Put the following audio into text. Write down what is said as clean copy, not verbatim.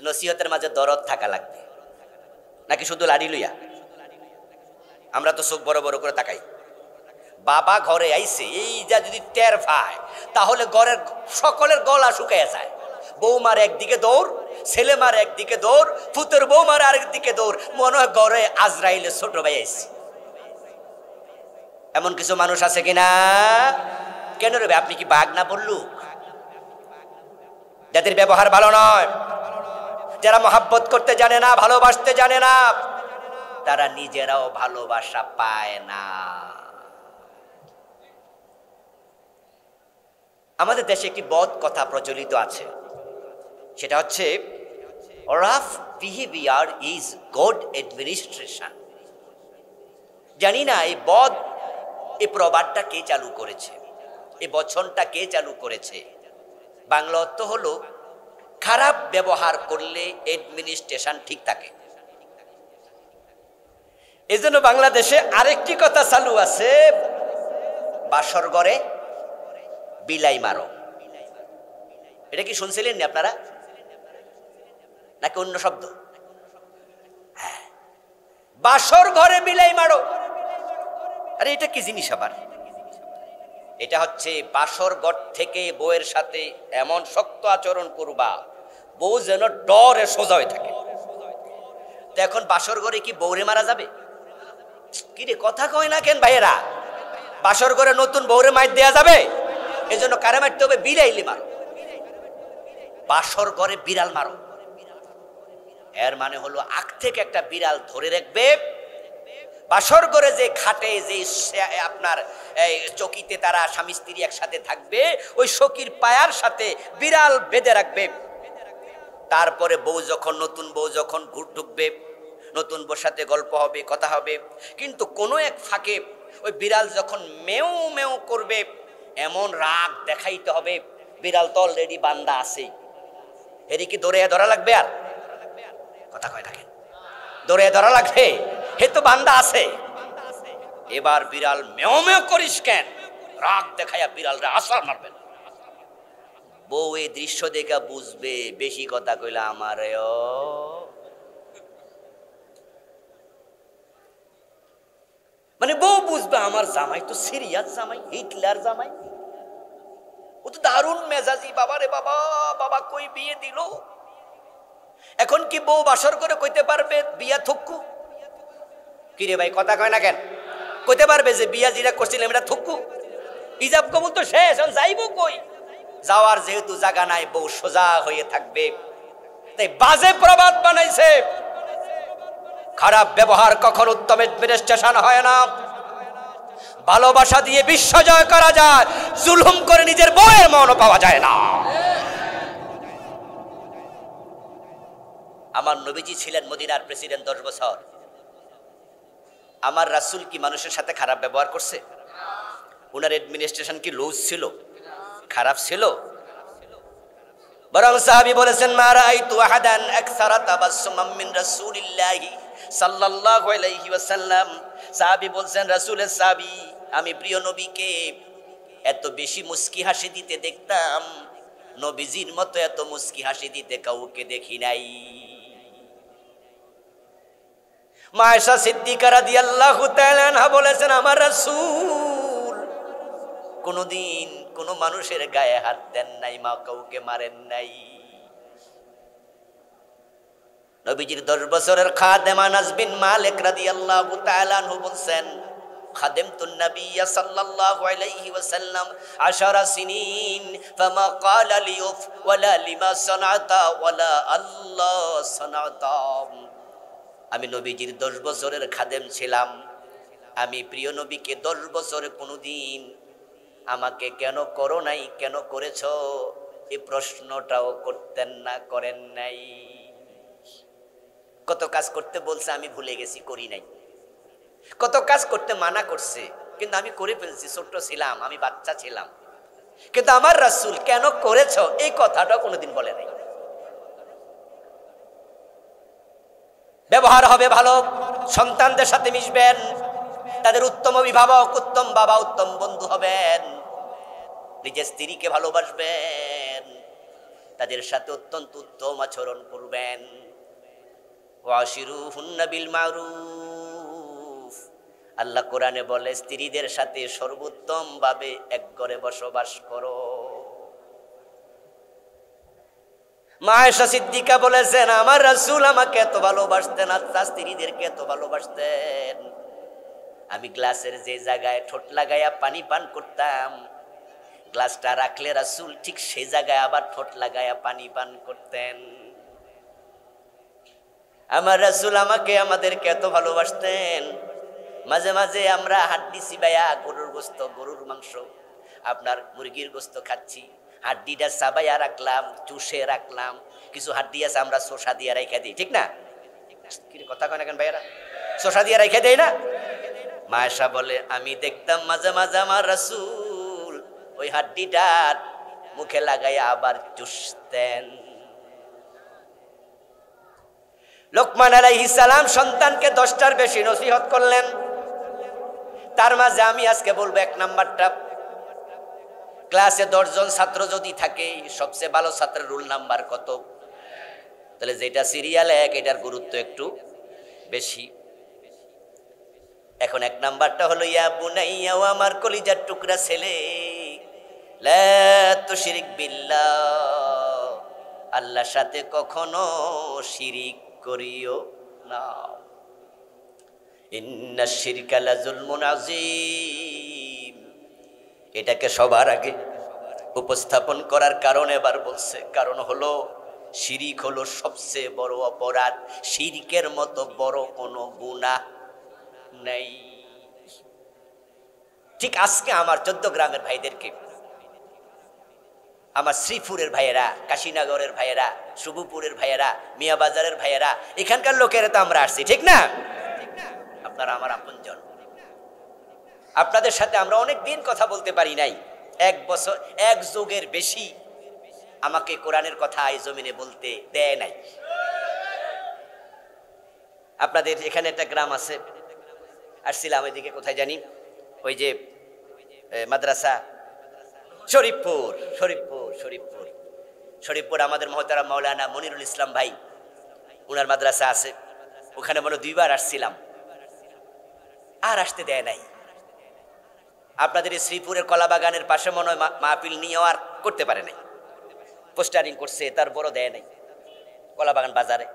নসিহতের মাঝে দরদ থাকা লাগবে, নাকি শুধু লাড়ি লইয়া? আমরা তো চোখ বড় বড় করে তাকাই। বাবা ঘরে আইছে এই যা যদি টের পায় তাহলে ঘরের সকলের গলা শুকাইয়া যায়। বৌমার একদিকে দৌড়, ছেলে মার একদিকে দৌড়, পুতের বৌমার আরেকদিকে দৌড়, মনে হয় ঘরে আজরাইলের ছোট ভাই আইছে। এমন কিছু মানুষ আছে কিনা? কেন রে আপনি কি বাঘ না বললু? যাদের ব্যবহার ভালো নয়, যারা মহাব্বত করতে জানে না, ভালোবাসতে জানে না, তারা নিজেরাও ভালোবাসা পায় না। আমাদের দেশে একটি বদ কথা প্রচলিত আছে, সেটা হচ্ছে rough behaviour is good administration. জানি না এই প্রবাদটা কে চালু করেছে, এই বচনটা কে চালু করেছে। বাংলা অর্থ হলো খারাপ ব্যবহার করলে অ্যাডমিনিস্ট্রেশন ঠিক থাকে। এই জন্য বাংলাদেশে আরেকটি কথা চালু আছে, বাসর ঘরে বিলাই মারো। এটা কি শুনছিলেন না আপনারা, নাকি অন্য শব্দ? হ্যাঁ, বাসর ঘরে বিলাই মারো। আরে এটা কি জিনিস আবার? এটা হচ্ছে বাসর ঘর থেকে বউয়ের সাথে এমন শক্ত আচরণ করবা বউ যেন ডরে সোজা হয়ে থাকে। তো এখন বাসর ঘরে কি বউরে মারা যাবে? কি রে কথা কয় না কেন ভাইয়েরা? বাসর ঘরে নতুন বউরে মাইর দেয়া যাবে? এই জন্য কারে মারতে হবে? বিলাইলে মারো, বাসর ঘরে বিড়াল মারো। এর মানে হলো আগ থেকে একটা বিড়াল ধরে রাখবে, বাসর ঘরে যে খাটে যে আপনার চকিতে তারা স্বামী স্ত্রী একসাথে থাকবে, ওই সখীর পায়ার সাথে বিড়াল বেঁধে রাখবে। তারপরে নতুন বউ যখন ঘুর ঢুকবে, নতুন বউর সাথে গল্প হবে, কথা হবে, কিন্তু কোনো এক ফাঁকে ওই বিড়াল যখন মেও মেও করবে, এমন রাগ দেখাইতে হবে বিড়াল তো অলরেডি বান্দা আছে, এরই কি দৌড়ে ধরা লাগবে? আর কথা কয় থাকে, দৌড়ে ধরা লাগবে, হে তো বান্দা আছে। এবার বিড়াল মেও মেও করিস কেন, রাগ দেখাইয়া বিড়ালরা আসার মারবেন। বউ এই দৃশ্য দেখা বুঝবে বেশি কথা কইলা আমারে মানে বউ বুঝবে আমার জামাই তো সিরিয়াস জামাই, হিটলার জামাই, ও তো দারুণ মেজাজি, বাবা রে বাবা, বাবা কই বিয়ে দিল। এখন কি বউ বাসর করে কইতে পারবে বিয়া থুক্কু? কিরে ভাই কথা কয় না কেন? কইতে পারবে যে বিয়া যেটা করছিলাম এটা থুক্কু? ইজাব কবুল তো শেষ, এখন যাইবো কই? যাওয়ার যেহেতু জায়গা নাই, বউ সোজা হয়ে থাকবে। তাই বাজে প্রবাদ বানাইছে, খারাপ ব্যবহার কখন উত্তম অ্যাডমিনিস্ট্রেশন হয় না। ভালোবাসা দিয়ে বিশ্ব জয় করা যায়, জুলুম করে নিজের বউয়ের মনও পাওয়া যায় না। আমার নবীজি ছিলেন মদিনার প্রেসিডেন্ট 10 বছর। আমার রাসূল কি মানুষের সাথে খারাপ ব্যবহার করছে? ওনার অ্যাডমিনিস্ট্রেশন কি লুজ ছিল, খারাপ ছিল? বরং সাহাবী বলেছেন, মা রাআইতু আহাদান আকসারা তাবাসসুমান মিন রাসূলিল্লাহি সাল্লাল্লাহু আলাইহি ওয়াসাল্লাম। সাহাবী বলছেন, রাসূলের সাহাবী, আমি প্রিয় নবীকে এত বেশি মুস্কি হাসি দিতে দেখতাম, নবীজির মতো এত মুস্কি হাসি দিতে কাউকে দেখি নাই। মা আয়েশা সিদ্দিকা রাদিয়াল্লাহু তাআলা আনহা বলেছেন, আমার রাসূল কোনদিন কোন মানুষের গায়ে হাত দেন নাই, মা কাউকে মারেন নাই। নবীজির 10 বছরের খাদেম আনাস বিন মালিক রাদিয়াল্লাহু তাআলা আনহু বলছেন, খাদেমতুন নবিয়্য সাল্লাল্লাহু আলাইহি ওয়াসাল্লাম 10 সিনিন ফামা ক্বালা লি উফ ওয়ালা লিমা সানাতা ওয়ালা আল্লাহ সানাতা। আমি নবীজির 10 বছরের খাদেম ছিলাম। আমি প্রিয় নবীকে 10 বছরে কোনোদিন আমাকে কেন করো নাই, কেন করেছ, এই প্রশ্নটাও করতেন না, করেন নাই। কত কাজ করতে বলছে আমি ভুলে গেছি, করি নাই। কত কাজ করতে মানা করছে, কিন্তু আমি করে ফেলছি, ছোট্ট ছিলাম, আমি বাচ্চা ছিলাম। কিন্তু আমার রাসূল কেন করেছ এই কথাটাও কোনোদিন বলে নাই। ব্যবহার হবে ভালো, সন্তানদের সাথে মিশবেন, তাদের উত্তম অভিভাবক, উত্তম বাবা, উত্তম বন্ধু হবেন, নিজের স্ত্রীকে ভালোবাসবেন, তাদের সাথে অত্যন্ত উত্তম আচরণ করবেন। ওয়াশিরুহুন্না বিল মারুফ, আল্লাহ কোরআনে বলে স্ত্রীদের সাথে সর্বোত্তম ভাবে এক ঘরে বসবাস করো। মা আয়েশা সিদ্দিকা বলেছেন আমার রাসূল আমাকে এত ভালোবাসতেন, তার স্ত্রীদেরকে এত ভালোবাসতেন, আমি গ্লাসের যে জায়গায় ঠোঁট লাগাইয়া পানি পান করতাম, গ্লাসটা রাখলে রাসূল ঠিক সেই জায়গায় আবার ঠোঁট লাগাইয়া পানি পান করতেন। আমার রাসূল আমাকে আমাদেরকে এত ভালোবাসতেন, মাঝে মাঝে আমরা হাড্ডি চিবাইয়া গরুর গোস্ত, গরুর মাংস, আপনার মুরগির গোস্ত খাচ্ছি, হাড্ডিটা চাবাইয়া রাখলাম, চুষে রাখলাম, কিছু হাড্ডি আছে আমরা শসা দিয়ে রেখে দিই, ঠিক না? কি কথা কয় না কেন ভাইয়ারা? শসা দিয়ে রেখে দেই না? মা আয়েশা বলে আমি দেখতাম মাঝে মাঝে আমার রাসূল ওই হাড্ডিটা মুখে লাগাইয়া আবার চুষতেন। লোকমান আলাইহিস সালাম সন্তানকে 10টার বেশি নসিহত করলেন, তার মাঝে আমি আজকে বলবো 1 নাম্বারটা। ক্লাসে 10 জন ছাত্র যদি থাকে, সবচেয়ে ভালো ছাত্রের রোল নাম্বার কত? তাহলে যেটা সিরিয়াল 1 এটার গুরুত্ব একটু বেশি। এখন 1 নাম্বারটা হলো ইয়া বুনাইয়া, ও আমার কলিজার টুকরা ছেলে, লা তুশরিক বিল্লাহ, আল্লাহর সাথে কখনো শিরিক করিও না। ইন্নাশ শিরকা লাযুলমুন আযীম, এটাকে সবার আগে উপস্থাপন করার কারণ এবার বলছে, কারণ হলো শিরিক হলো সবচেয়ে বড় অপরাধ, শিরকের মতো বড় কোনো গুনাহ নেই। ঠিক আজকে আমার 14 গ্রামের ভাইদেরকে, আমার শ্রীপুরের ভাইয়েরা, কাশীনগরের ভাইয়েরা, শুভপুরের ভাইয়েরা, মিয়াবাজারের ভাইয়েরা, এখানকার লোকেরা তো আমরা আসছি, ঠিক না? আপনারা আমার আপনজন, আপনাদের সাথে আমরা অনেক দিন কথা বলতে পারি নাই, 1 বছর 1 যুগের বেশি আমাকে কোরআনের কথা এই জমিনে বলতে দেয় নাই। আপনাদের এখানে একটা গ্রাম আছে, আসছিলাম ওইদিকে, কোথায় জানি, ওই যে মাদ্রাসা শরীফপুর, শরীফপুর শরীফপুর শরীফপুর আমাদের মহতারাম মাওলানা মনিরুল ইসলাম ভাই, ওনার মাদ্রাসা আছে, ওখানে মনে 2 বার আসছিলাম, আর আসতে দেয় নাই। আপনাদের এই শ্রীপুরের কলা বাগানের পাশে মনে হয় মাহফিল নিয়েও আর করতে পারে নাই, পোস্টারিং করছে, তারপরও দেয় নাই। কলা বাগান বাজারে